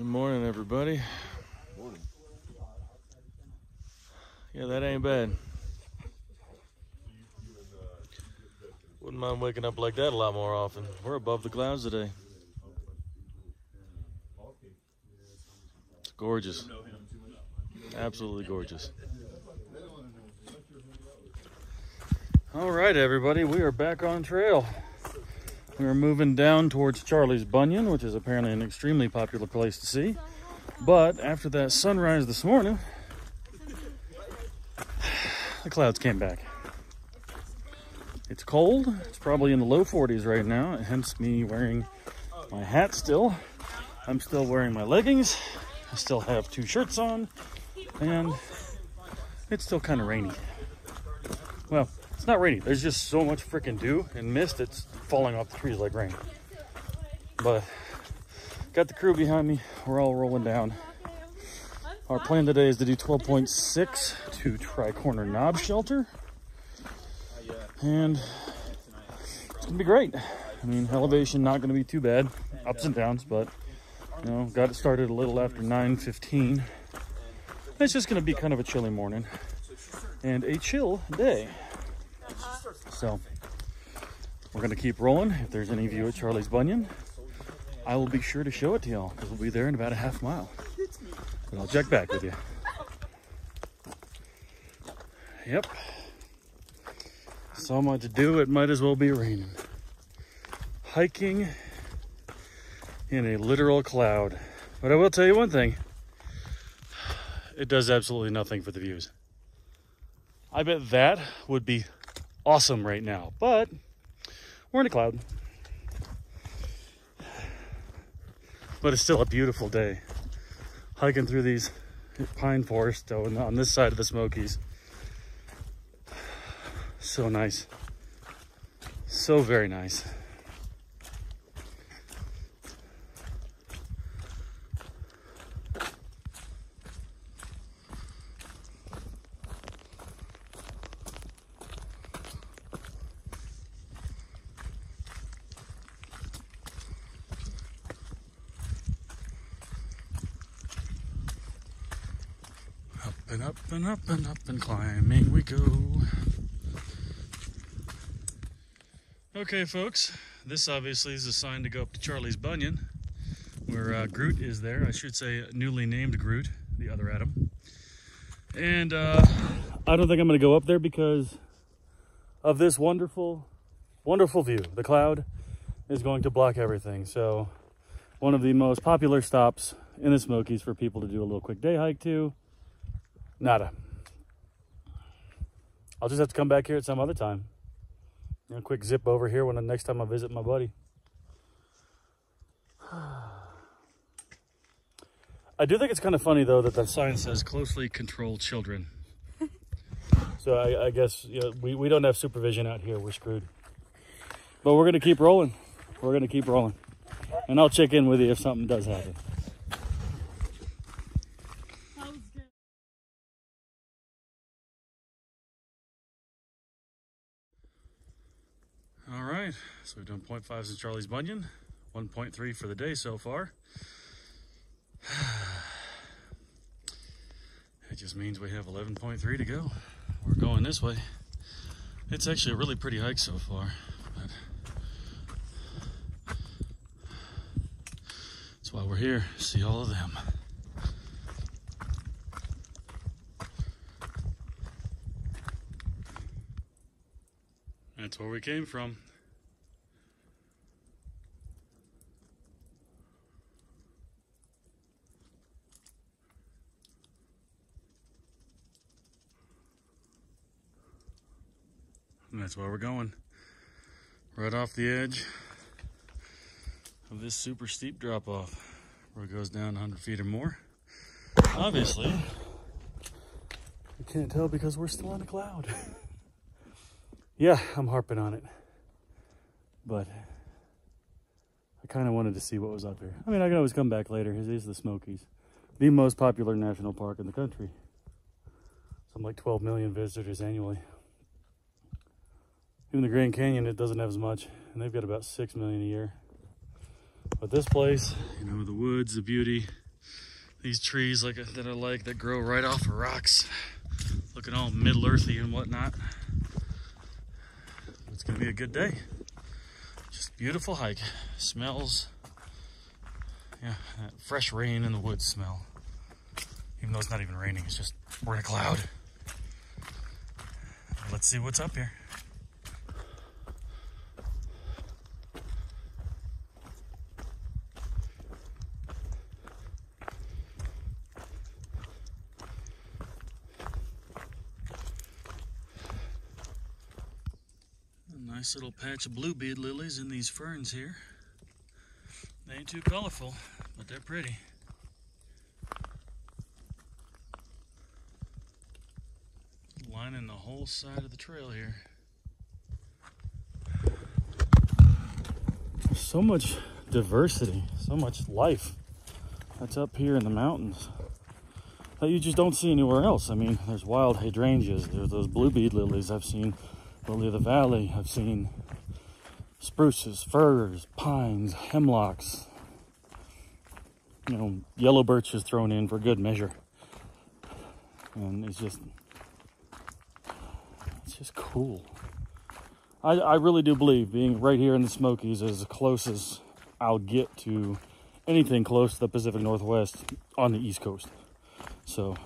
Good morning, everybody. Morning. Yeah, that ain't bad. Wouldn't mind waking up like that a lot more often. We're above the clouds today. It's gorgeous. Absolutely gorgeous. All right, everybody, we are back on trail. We are moving down towards Charlie's Bunyan, which is apparently an extremely popular place to see. But after that sunrise this morning, the clouds came back. It's cold. It's probably in the low 40s right now, hence me wearing my hat still. I'm still wearing my leggings. I still have 2 shirts on, and it's still kind of rainy. Well, it's not rainy. There's just so much freaking dew and mist. It's falling off the trees like rain. But got the crew behind me. We're all rolling down. Our plan today is to do 12.6 to Tri-Corner Knob Shelter. And it's gonna be great. I mean, elevation not gonna be too bad. Ups and downs, but you know, got it started a little after 9:15. It's just gonna be kind of a chilly morning and a chill day. So we're gonna keep rolling. If there's any view at Charlie's Bunyan, I will be sure to show it to y'all because we'll be there in about a half mile. But I'll check back with you. Yep. So much to do, it might as well be raining. Hiking in a literal cloud. But I will tell you one thing. It does absolutely nothing for the views. I bet that would be awesome right now, but we're in a cloud. But it's still a beautiful day. Hiking through these pine forests on this side of the Smokies. So nice. So very nice. Up and up and up and up and climbing we go. Okay, folks, this obviously is a sign to go up to Charlie's Bunyan, where Groot is there. I should say newly named Groot, the other Adam. And I don't think I'm going to go up there because of this wonderful, wonderful view. The cloud is going to block everything. So one of the most popular stops in the Smokies for people to do a little quick day hike to, nada. I'll just have to come back here at some other time. You know, quick zip over here when the next time I visit my buddy. I do think it's kind of funny though that the sign says closely control children. So I guess, you know, we don't have supervision out here. We're screwed. But we're gonna keep rolling. We're gonna keep rolling, and I'll check in with you if something does happen. All right, so we've done 0.5 since Charlie's Bunyan, 1.3 for the day so far. It just means we have 11.3 to go. We're going this way. It's actually a really pretty hike so far, but that's why we're here, see all of them. That's where we came from. And that's where we're going. Right off the edge of this super steep drop off where it goes down 100 feet or more. Obviously, you can't tell because we're still on a cloud. Yeah, I'm harping on it, but I kind of wanted to see what was up here. I mean, I can always come back later. It is the Smokies, the most popular national park in the country. Something like 12 million visitors annually. Even the Grand Canyon, it doesn't have as much, and they've got about 6 million a year. But this place, you know, the woods, the beauty, These trees that grow right off of rocks, looking all Middle-earthy and whatnot. It's gonna be a good day. Just beautiful hike. Smells, yeah, that fresh rain in the woods smell. Even though it's not even raining, it's just, we're in a cloud. Let's see what's up here. A nice little patch of blue bead lilies in these ferns here. They ain't too colorful, but they're pretty. Lining the whole side of the trail here. So much diversity, so much life that's up here in the mountains that you just don't see anywhere else. I mean, there's wild hydrangeas, there's those blue bead lilies. I've seen lily of the valley, I've seen spruces, firs, pines, hemlocks, you know, yellow birches thrown in for good measure. And it's just cool. I really do believe being right here in the Smokies is as close as I'll get to anything close to the Pacific Northwest on the East Coast. So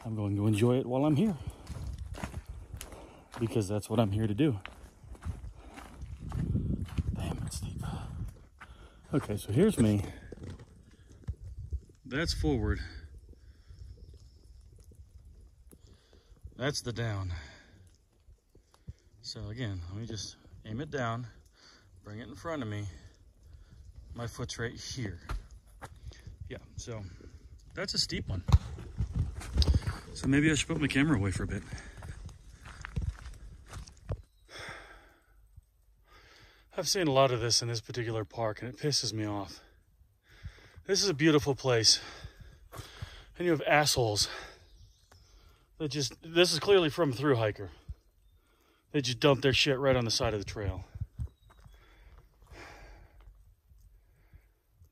I'm going to enjoy it while I'm here, because that's what I'm here to do. Damn, it's steep. Okay, so here's me. That's forward. That's the down. So again, let me just aim it down, bring it in front of me. My foot's right here. Yeah, so that's a steep one. So maybe I should put my camera away for a bit. I've seen a lot of this in this particular park, and it pisses me off. This is a beautiful place, and you have assholes that just, this is clearly from a thru hiker. They just dump their shit right on the side of the trail.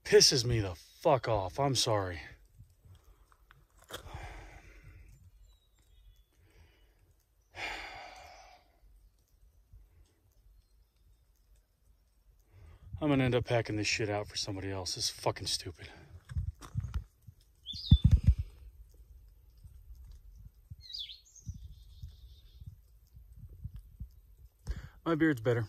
Pisses me the fuck off, I'm sorry. I'm gonna end up packing this shit out for somebody else. This is fucking stupid. My beard's better.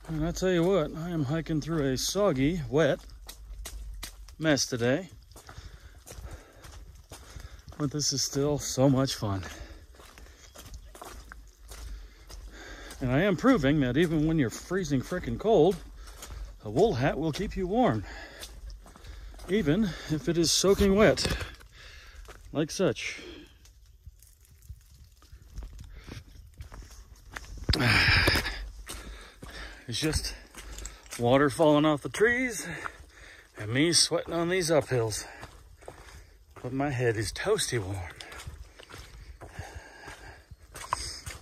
And I tell you what, I am hiking through a soggy, wet mess today. But this is still so much fun. And I am proving that even when you're freezing frickin' cold, a wool hat will keep you warm. Even if it is soaking wet, like such. It's just water falling off the trees and me sweating on these uphills. But my head is toasty warm.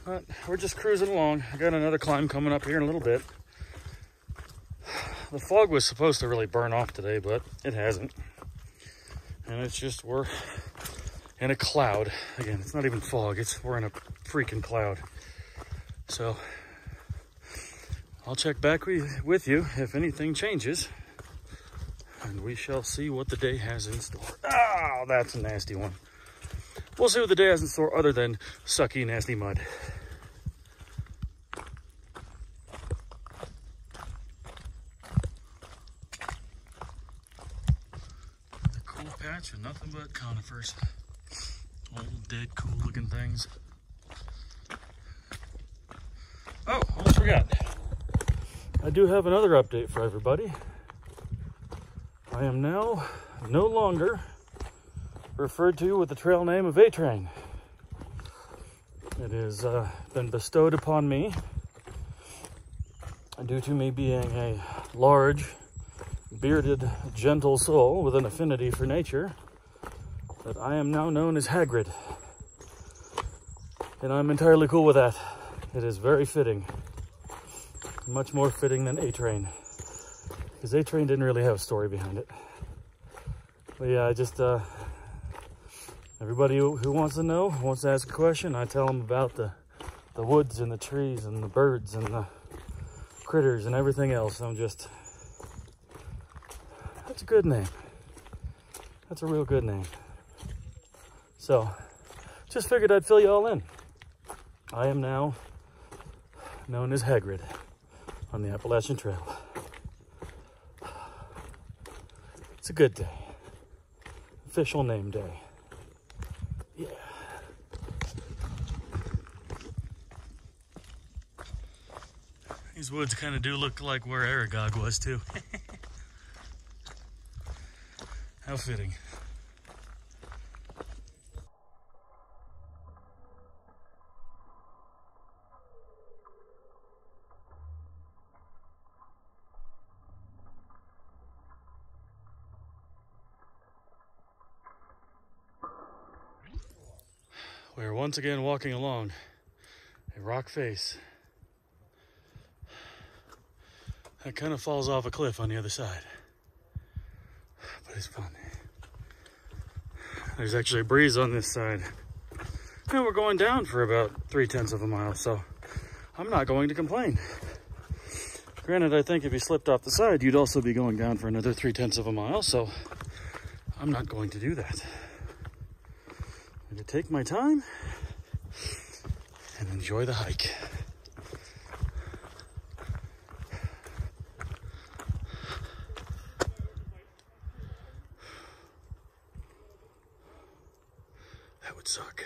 But we're just cruising along. I got another climb coming up here in a little bit. The fog was supposed to really burn off today, but it hasn't. And it's just, we're in a cloud. Again, it's not even fog, we're in a freaking cloud. So I'll check back with you if anything changes, and we shall see what the day has in store. Oh, that's a nasty one. We'll see what the day has in store other than sucky, nasty mud. The cool patch of nothing but conifers. Old, dead, cool looking things. Oh, almost forgot. I do have another update for everybody. I am now no longer referred to with the trail name of A-Train. It has been bestowed upon me due to me being a large, bearded, gentle soul with an affinity for nature, that I am now known as Hagrid. And I'm entirely cool with that. It is very fitting. Much more fitting than A-Train. because A-Train didn't really have a story behind it. But yeah, I just, everybody who wants to know, wants to ask a question, I tell them about the woods and the trees and the birds and the critters and everything else. That's a good name. That's a real good name. So, just figured I'd fill you all in. I am now known as Hagrid on the Appalachian Trail. It's a good day. Official name day. Yeah. These woods kind of do look like where Aragog was too. How fitting. We are once again walking along a rock face that kind of falls off a cliff on the other side, but it's fun. There's actually a breeze on this side, and we're going down for about 3/10 of a mile, so I'm not going to complain. Granted, I think if you slipped off the side, you'd also be going down for another 3/10 of a mile, so I'm not going to do that. I'm going to take my time and enjoy the hike. That would suck.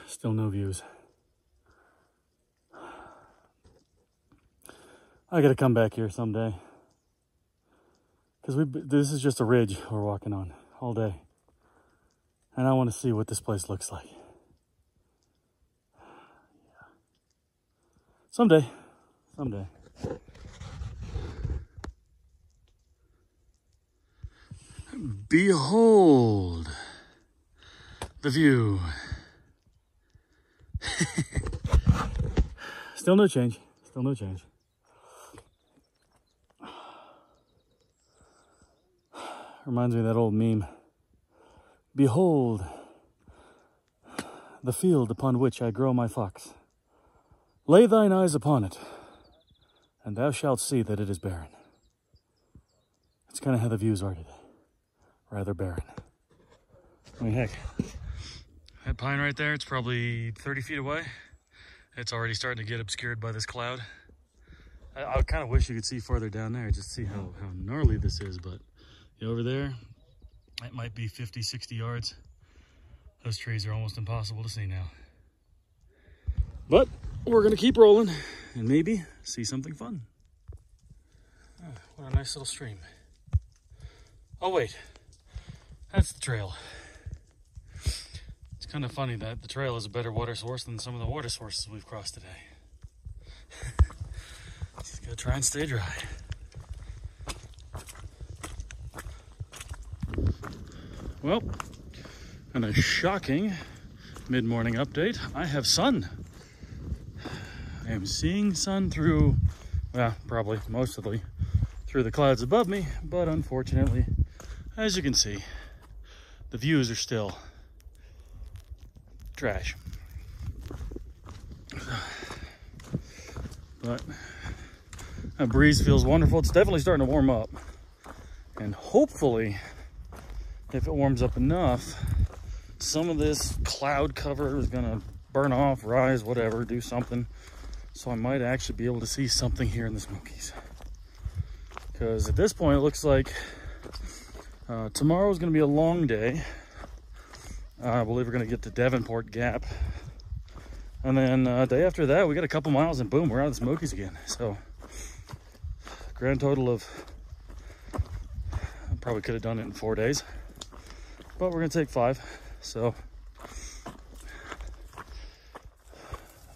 Still no views. I gotta come back here someday. Because this is just a ridge we're walking on all day. And I want to see what this place looks like. Yeah. Someday. Someday. Behold the view. Still no change. Still no change. Reminds me of that old meme. Behold the field upon which I grow my fox. Lay thine eyes upon it, and thou shalt see that it is barren. It's kind of how the views are today. Rather barren. I mean, heck, that pine right there, it's probably 30 feet away. It's already starting to get obscured by this cloud. I kind of wish you could see farther down there, just see how gnarly this is, but over there, it might be 50, 60 yards. Those trees are almost impossible to see now. But we're gonna keep rolling and maybe see something fun. Oh, what a nice little stream. Oh wait, that's the trail. It's kind of funny that the trail is a better water source than some of the water sources we've crossed today. Just gotta try and stay dry. Well, and a shocking mid-morning update. I have sun. I am seeing sun through, well, probably mostly through the clouds above me, but unfortunately, as you can see, the views are still trash. But a breeze feels wonderful. It's definitely starting to warm up, and hopefully, if it warms up enough, some of this cloud cover is gonna burn off, rise, whatever, do something. So I might actually be able to see something here in the Smokies. Because at this point, it looks like tomorrow is gonna be a long day. I believe we're gonna get to Devonport Gap. And then day after that, we got a couple miles and boom, we're out of the Smokies again. So grand total of, I probably could have done it in 4 days. But we're gonna take 5, so.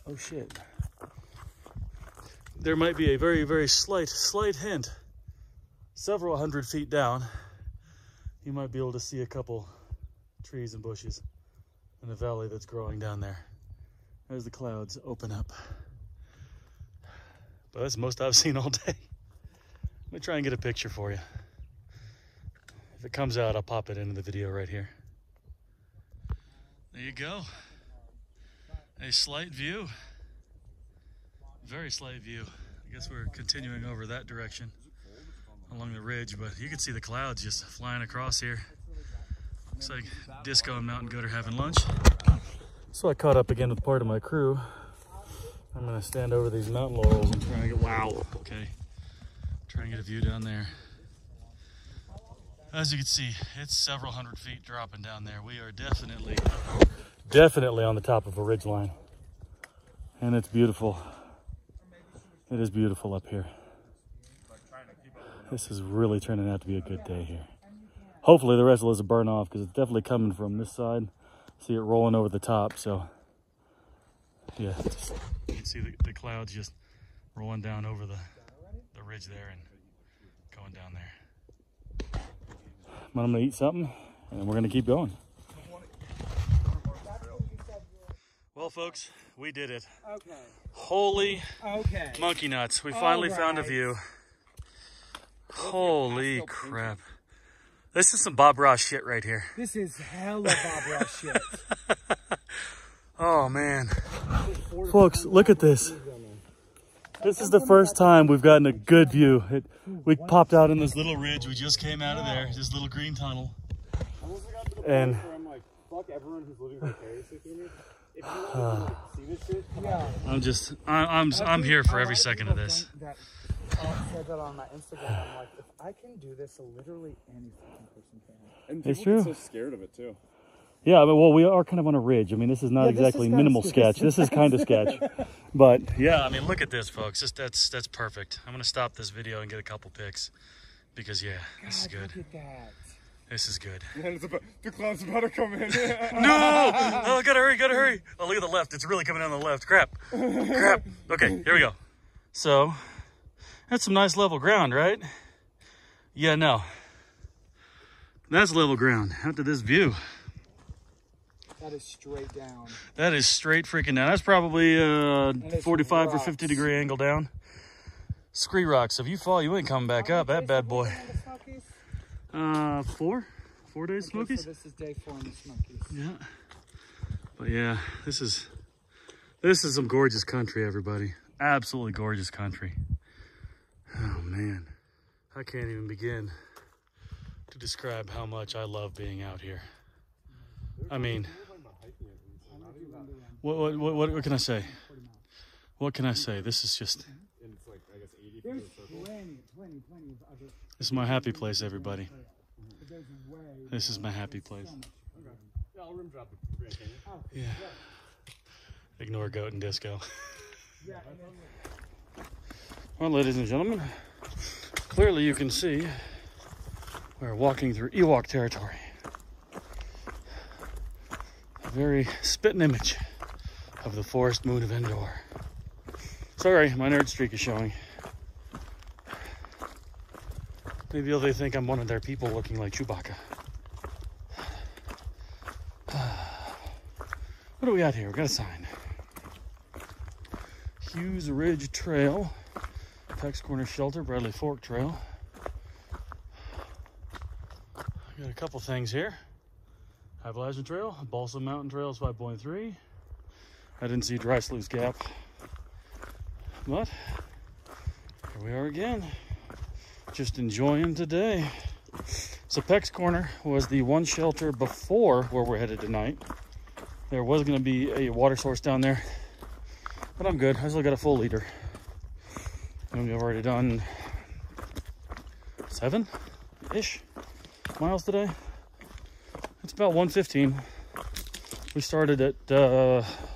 Oh shit. There might be a very, very slight hint. Several hundred feet down, you might be able to see a couple trees and bushes in the valley that's growing down there. as the clouds open up. But that's the most I've seen all day. Let me try and get a picture for you. If it comes out, I'll pop it into the video right here. There you go. A slight view. Very slight view. I guess we're continuing over that direction along the ridge, but you can see the clouds just flying across here. Looks like Disco and Mountain Goat are having lunch. So I caught up again with part of my crew. I'm gonna stand over these mountain laurels and try to get, wow, okay. Trying to get a view down there. As you can see, it's several hundred feet dropping down there. We are definitely on the top of a ridge line. And it's beautiful. It is beautiful up here. This is really turning out to be a good day here. Hopefully the rest of this will burn off because it's definitely coming from this side. See it rolling over the top, so yeah, you can see the clouds just rolling down over the ridge there and going down there. But I'm gonna eat something and we're gonna keep going. Well, folks, we did it. Okay. Holy monkey nuts. We finally found a view. Holy crap. This is some Bob Ross shit right here. This is hella Bob Ross shit. Oh, man. Folks, look at this. This is the first time we've gotten a good view. We popped out in this little ridge. We just came out of there, this little green tunnel. And I'm like, fuck everyone who's living vicariously through me. If you want to see this shit, I'm here for every second of this. Said that on my Instagram. I'm like, if I can do this, literally any fucking person can. And it's people true. get so scared of it too. Yeah, but well, we are kind of on a ridge. I mean, this is not exactly minimal sketch. This is kind of sketch. But yeah, I mean, look at this, folks. That's perfect. I'm gonna stop this video and get a couple pics because yeah, this is good. Look at that. This is good. And the cloud's about to come in. No! Oh, gotta hurry. Oh, look at the left. It's really coming down the left. Crap. Okay, here we go. So, that's some nice level ground, right? Yeah, no. That's level ground. After this view. That is straight down. That is straight freaking down. That's probably 45 or 50 degree angle down. Scree rocks. If you fall, you ain't coming back up. That bad boy. 4 days Smokies. So this is day 4 in the Smokies. Yeah. But yeah, this is some gorgeous country, everybody. Absolutely gorgeous country. Oh man, I can't even begin to describe how much I love being out here. I mean, what can I say? What can I say? This is just, this is my happy place, everybody. This is my happy place. Yeah. Ignore Goat and Disco. Well, ladies and gentlemen, clearly you can see we're walking through Ewok territory. A very spitting image of the forest moon of Endor. Sorry, my nerd streak is showing. Maybe they think I'm one of their people looking like Chewbacca. What do we got here? We got a sign. Hughes Ridge Trail, Peck's Corner Shelter, Bradley Fork Trail. Got a couple things here. Appalachian Trail, Balsam Mountain Trail is 5.3. I didn't see Dry Sluice Gap, but here we are again. Just enjoying today. So Peck's Corner was the one shelter before where we're headed tonight. There was going to be a water source down there, but I'm good. I still got a full liter. And we've already done 7-ish miles today. It's about 1:15. We started at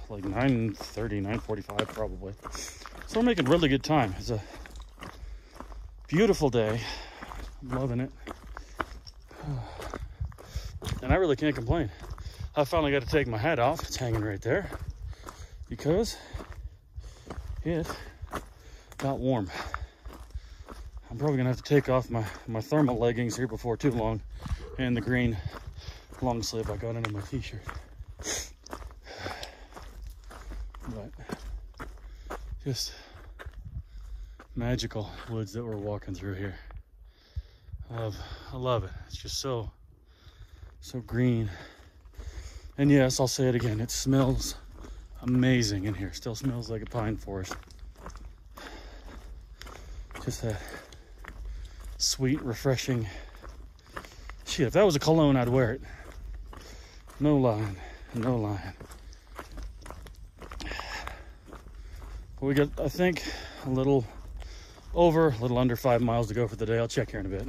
like 9:30, 9:45 probably. So we're making really good time. It's a beautiful day. I'm loving it. And I really can't complain. I finally got to take my hat off. It's hanging right there because it got warm. I'm probably gonna have to take off my thermal leggings here before too long and the green long sleeve I got under my t-shirt. Just magical woods that we're walking through here. I love it. It's just so green. And yes, I'll say it again, it smells amazing in here. Still smells like a pine forest. Just that sweet, refreshing. Shit, if that was a cologne, I'd wear it. No lying, no lying. We got, I think, a little under 5 miles to go for the day. I'll check here in a bit.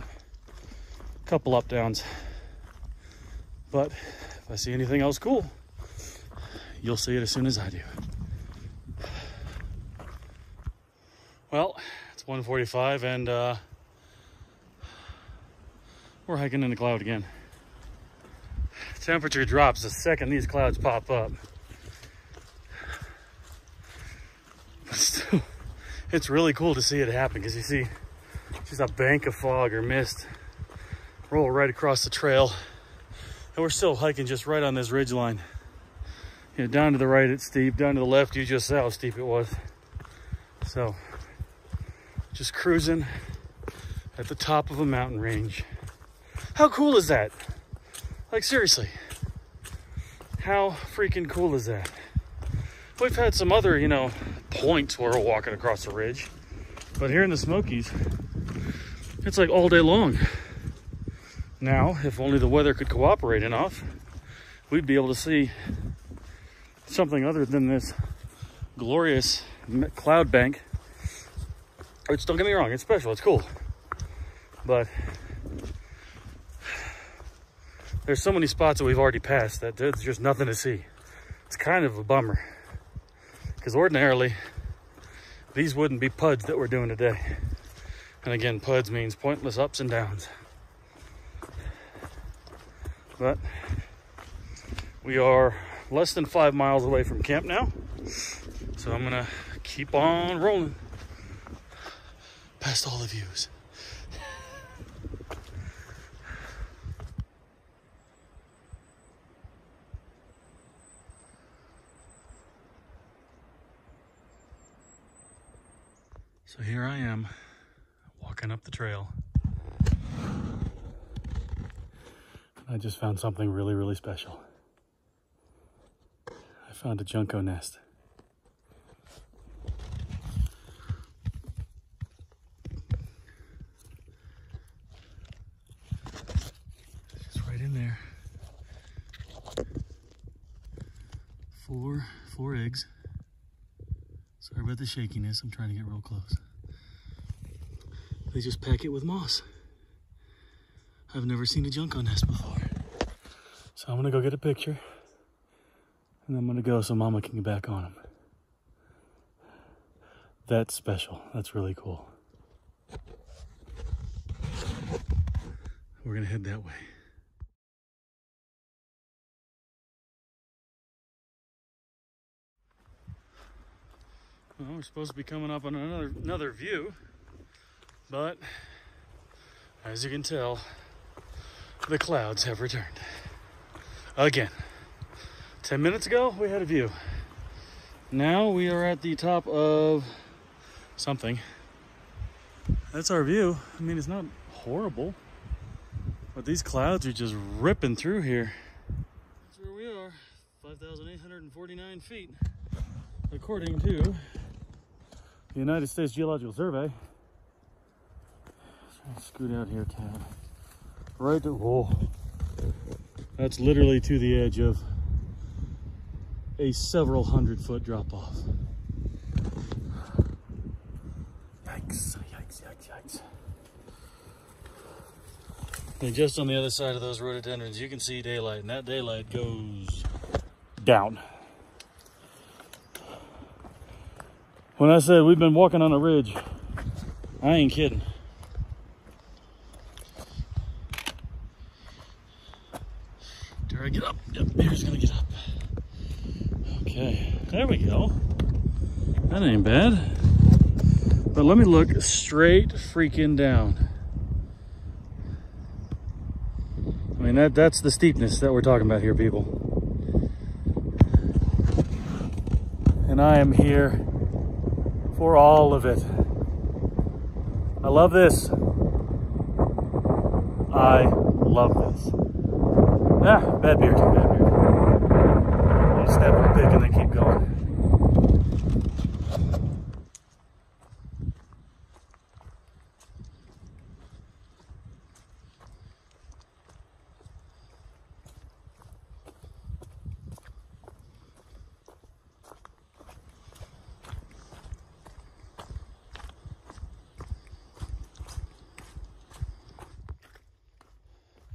Couple up downs. But if I see anything else cool, you'll see it as soon as I do. Well, it's 1:45 and we're hiking in the cloud again. Temperature drops the second these clouds pop up. But still, it's really cool to see it happen because you see just a bank of fog or mist roll right across the trail. And we're still hiking just right on this ridge line. You know, down to the right it's steep, down to the left you just saw how steep it was. So, just cruising at the top of a mountain range. How cool is that? Like seriously, how freaking cool is that? We've had some other, you know, points where we're walking across the ridge, but here in the Smokies, it's like all day long. Now, if only the weather could cooperate enough, we'd be able to see something other than this glorious cloud bank. Which, don't get me wrong, it's special, it's cool. But there's so many spots that we've already passed that there's just nothing to see. It's kind of a bummer. Because ordinarily, these wouldn't be PUDs that we're doing today. And again, PUDs means pointless ups and downs. But we are less than 5 miles away from camp now. So I'm gonna keep on rolling past all the views. So here I am, walking up the trail. I just found something really, really special. I found a junco nest. It's just right in there. Four eggs. Sorry about the shakiness, I'm trying to get real close. They just pack it with moss. I've never seen a junco nest before. So I'm gonna go get a picture and I'm gonna go so Mama can get back on them. That's special, that's really cool. We're gonna head that way. Well, we're supposed to be coming up on another view, but as you can tell, the clouds have returned. Again, 10 minutes ago, we had a view. Now we are at the top of something. That's our view. I mean, it's not horrible, but these clouds are just ripping through here. That's where we are, 5,849 feet, according to the United States Geological Survey. Let's scoot out here, Tad. Right to, whoa. That's literally to the edge of a several 100-foot drop off. Yikes, yikes, yikes, yikes. And just on the other side of those rhododendrons, you can see daylight, and that daylight goes down. When I said we've been walking on a ridge, I ain't kidding. Dare I get up? Yep, Bear's gonna get up. Okay, there we go. That ain't bad. But let me look straight freaking down. I mean, that's the steepness that we're talking about here, people. And I am here for all of it. I love this. I love this. Ah, bad beer, too bad beer. You step up big and then keep going.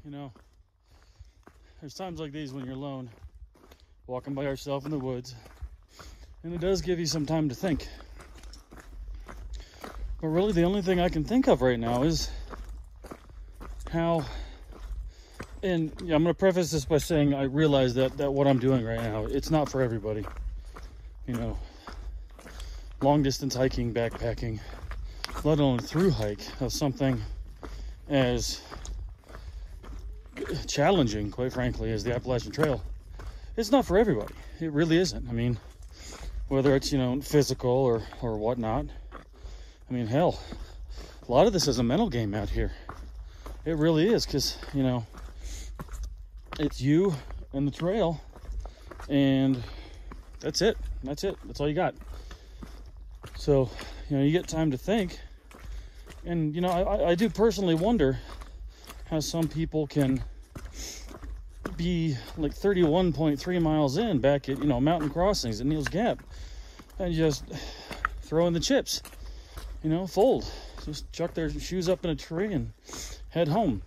You know, there's times like these when you're alone, walking by yourself in the woods, and it does give you some time to think. But really the only thing I can think of right now is how, and yeah, I'm going to preface this by saying I realize that what I'm doing right now, it's not for everybody. You know, long distance hiking, backpacking, let alone through hike of something as challenging, quite frankly, as the Appalachian Trail, it's not for everybody. It really isn't. I mean, whether it's, you know, physical or whatnot. I mean, hell, a lot of this is a mental game out here. It really is, because, you know, it's you and the trail, and that's it. That's it. That's all you got. So, you know, you get time to think. And, you know, I do personally wonder how some people can be like 31.3 miles in back at, you know, mountain crossings at Neil's Gap and just throw in the chips, you know, fold, just chuck their shoes up in a tree and head home.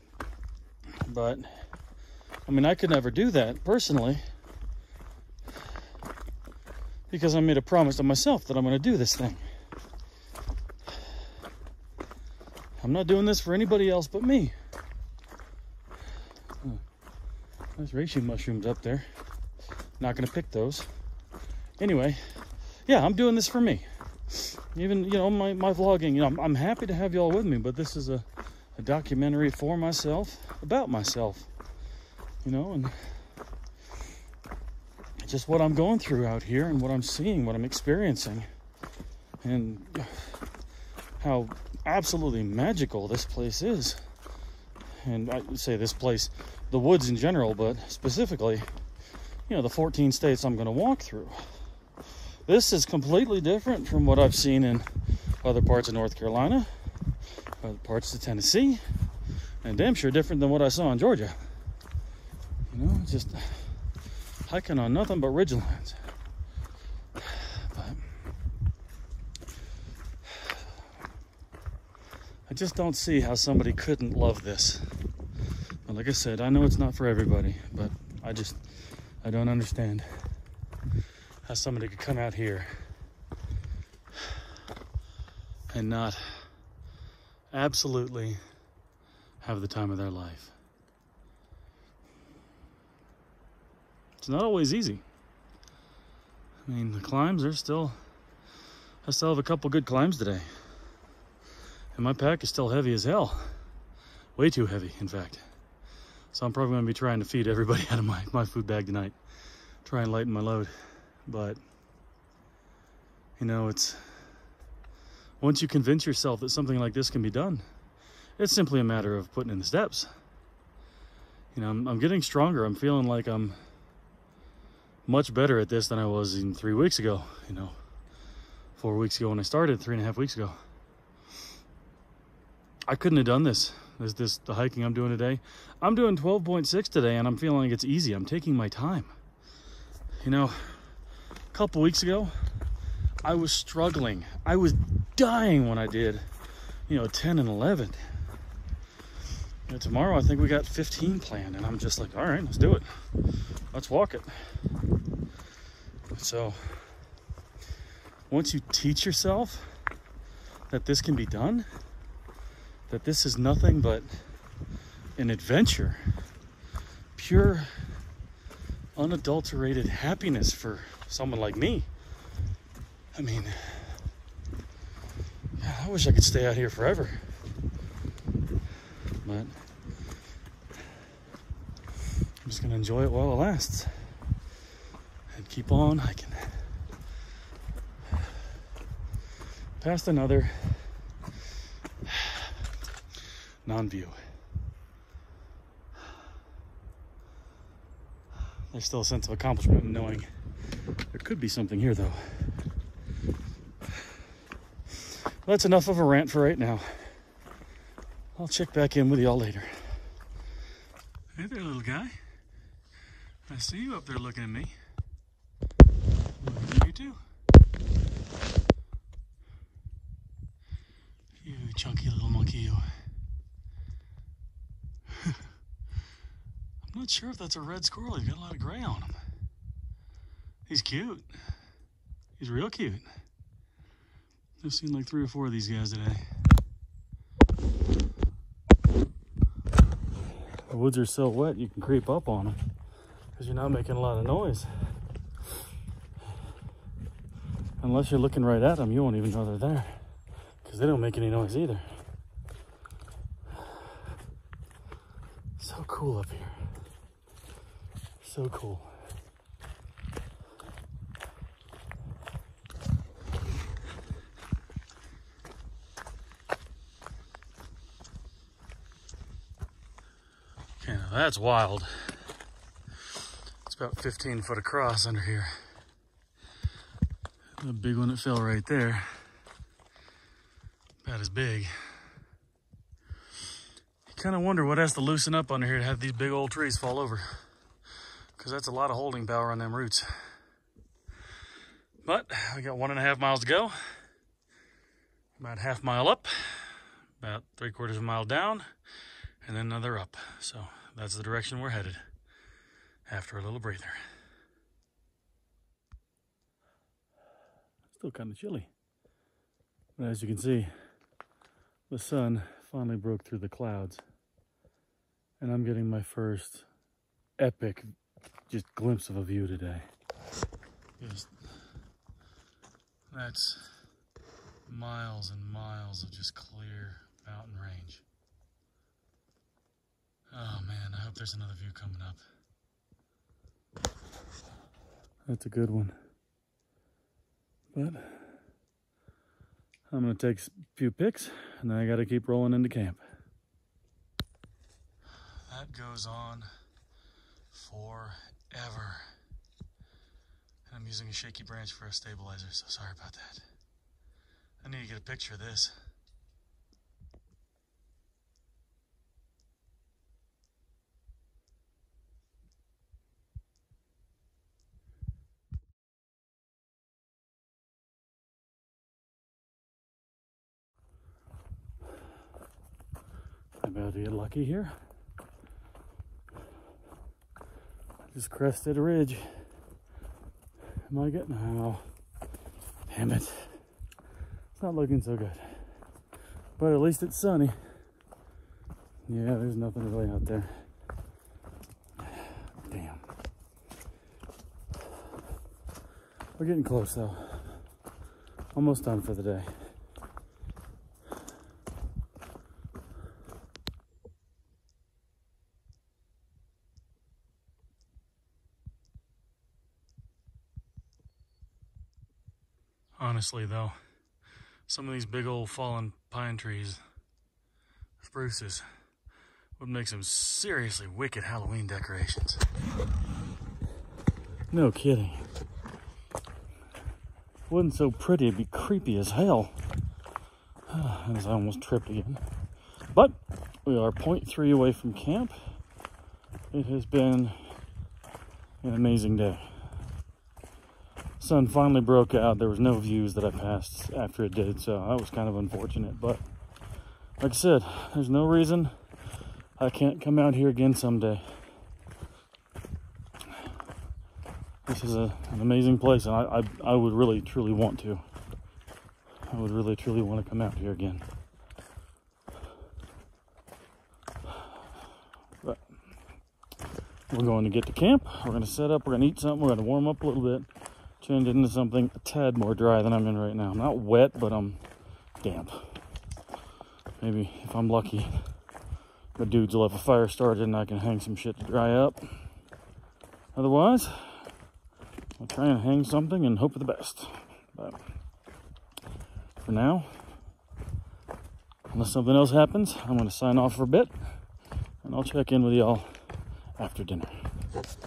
But I mean, I could never do that personally, because I made a promise to myself that I'm going to do this thing. I'm not doing this for anybody else but me. There's reishi mushrooms up there. Not gonna pick those. Anyway, yeah, I'm doing this for me. Even, you know, my vlogging, you know, I'm happy to have y'all with me, but this is a documentary for myself, about myself. You know, and just what I'm going through out here and what I'm seeing, what I'm experiencing. And how absolutely magical this place is. And I would say this place, the woods in general, but specifically, you know, the 14 states I'm going to walk through. This is completely different from what I've seen in other parts of North Carolina, other parts of Tennessee, and damn sure different than what I saw in Georgia. You know, just hiking on nothing but ridgelands. But I just don't see how somebody couldn't love this. But like I said, I know it's not for everybody, but I don't understand how somebody could come out here and not absolutely have the time of their life. It's not always easy. I mean, the climbs are I still have a couple good climbs today. And my pack is still heavy as hell. Way too heavy, in fact. So I'm probably gonna be trying to feed everybody out of my food bag tonight. Try and lighten my load. But, you know, it's, once you convince yourself that something like this can be done, it's simply a matter of putting in the steps. You know, I'm getting stronger. I'm feeling like I'm much better at this than I was even 3 weeks ago, you know, 4 weeks ago when I started, 3.5 weeks ago. I couldn't have done this. The hiking I'm doing today. I'm doing 12.6 today, and I'm feeling like it's easy. I'm taking my time. You know, a couple weeks ago, I was struggling. I was dying when I did, you know, 10 and 11. You know, tomorrow I think we got 15 planned, and I'm just like, all right, let's do it. Let's walk it. So, once you teach yourself that this can be done, that this is nothing but an adventure, pure, unadulterated happiness for someone like me. I mean, I wish I could stay out here forever. But I'm just gonna enjoy it while it lasts and keep on hiking. past another non-view. There's still a sense of accomplishment in knowing there could be something here, though. Well, that's enough of a rant for right now. I'll check back in with y'all later. Hey there, little guy. I see you up there looking at me. Looking at you too. You chunky little monkey, you. I'm not sure if that's a red squirrel. He's got a lot of gray on him. He's cute. He's real cute. I've seen like 3 or 4 of these guys today. The woods are so wet you can creep up on them because you're not making a lot of noise. Unless you're looking right at them, you won't even know they're there because they don't make any noise either. So cool up here. So cool. Okay, now that's wild. It's about 15 foot across under here. The big one that fell right there, about as big. You kind of wonder what has to loosen up under here to have these big old trees fall over, because that's a lot of holding power on them roots. But we got 1.5 miles to go. About half mile up, about 3/4 of a mile down, and then another up. So that's the direction we're headed after a little breather. Still kind of chilly. But as you can see, the sun finally broke through the clouds. And I'm getting my first epic just glimpse of a view today. That's miles and miles of just clear mountain range. Oh man, I hope there's another view coming up. That's a good one. But I'm gonna take a few pics and then I gotta keep rolling into camp. That goes on forever. And I'm using a shaky branch for a stabilizer, so sorry about that. I need to get a picture of this. I'm about to get lucky here. I just crested a ridge. Am I getting? Oh, damn it. It's not looking so good. But at least it's sunny. Yeah, there's nothing really out there. Damn. We're getting close though. Almost done for the day. Honestly though, some of these big old fallen pine trees, spruces, would make some seriously wicked Halloween decorations. No kidding. Wasn't so pretty, it'd be creepy as hell. As I almost tripped again. But we are 0.3 away from camp. It has been an amazing day. Sun finally broke out. There was no views that I passed after it did, so that was kind of unfortunate. But like I said, there's no reason I can't come out here again someday. This is an amazing place, and I would really, truly want to. I would really, truly want to come out here again. But we're going to get to camp. We're going to set up. We're going to eat something. We're going to warm up a little bit. Change it into something a tad more dry than I'm in right now. I'm not wet, but I'm damp. Maybe if I'm lucky, the dudes will have a fire started and I can hang some shit to dry up. Otherwise, I'll try and hang something and hope for the best. But for now, unless something else happens, I'm going to sign off for a bit, and I'll check in with y'all after dinner. Let's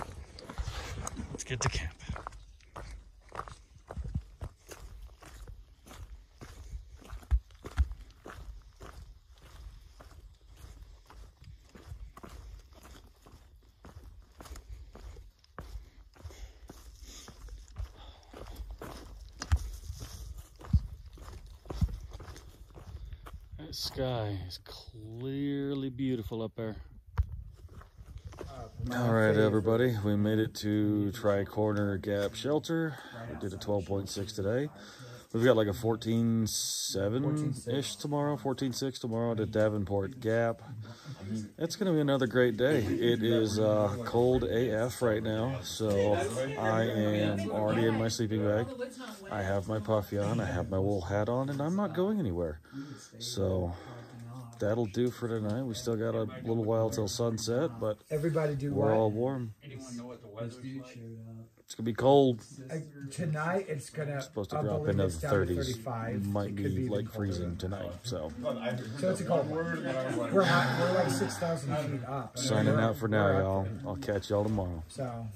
get to camp. That sky is clearly beautiful up there. All right, everybody, we made it to Tri-Corner Gap Shelter. We did a 12.6 today. We've got like a 14.7-ish tomorrow, 14.6 tomorrow to Davenport Gap. It's going to be another great day. It is cold AF right now, so I am already in my sleeping bag. I have my puffy on, I have my wool hat on, and I'm not going anywhere. So that'll do for tonight. We still got a little while till sunset, but we're all warm. It's gonna be cold. Tonight it's supposed to drop into the 30s. Might be like freezing tonight. So it's a cold one. We're hot. We're like 6,000 feet up. Signing out for now, y'all. I'll catch y'all tomorrow. So.